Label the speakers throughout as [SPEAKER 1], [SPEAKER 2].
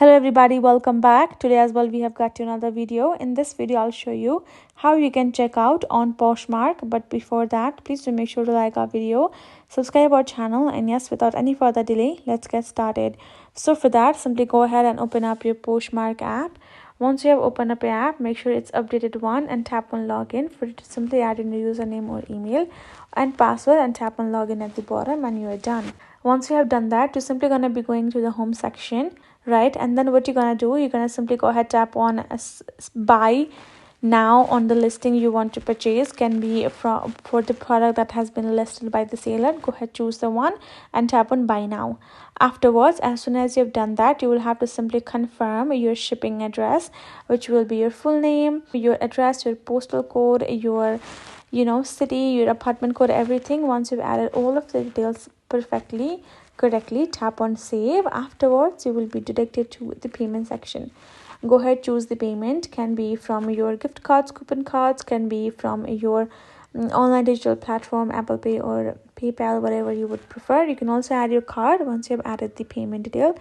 [SPEAKER 1] Hello everybody, welcome back. Today as well we have got to another video. In this video I'll show you how you can check out on Poshmark, but before that please do make sure to like our video, subscribe our channel, and yes, without any further delay, let's get started. So for that, simply go ahead and open up your Poshmark app. Once you have opened up your app, make sure it's updated one and tap on login. For it to simply add in your username or email and password and tap on login at the bottom, and you are done. Once you have done that, you're simply going to be going to the home section, right? And then what you're going to do, you're going to simply go ahead, tap on buy now on the listing you want to purchase. Can be for the product that has been listed by the seller. Go ahead, choose the one and tap on buy now. Afterwards, as soon as you've done that, you will have to simply confirm your shipping address, which will be your full name, your address, your postal code, your city, your apartment code, everything. Once you've added all of the details correctly, tap on save. Afterwards, you will be directed to the payment section. Go ahead, choose the payment. Can be from your gift cards, coupon cards, can be from your online digital platform, Apple Pay or PayPal, whatever you would prefer. You can also add your card. Once you have added the payment detail,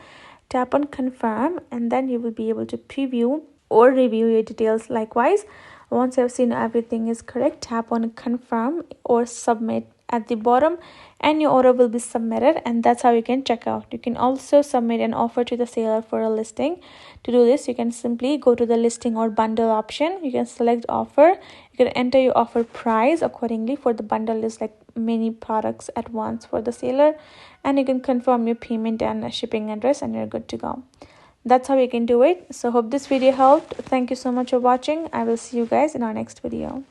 [SPEAKER 1] tap on confirm, and then you will be able to preview or review your details. Likewise, once you have seen everything is correct, tap on confirm or submit at the bottom, and your order will be submitted. And that's how you can check out. You can also submit an offer to the seller for a listing. To do this, you can simply go to the listing or bundle option. You can select offer. You can enter your offer price accordingly. For the bundle is like many products at once for the seller, and you can confirm your payment and shipping address, and you're good to go. That's how you can do it. So hope this video helped. Thank you so much for watching. I will see you guys in our next video.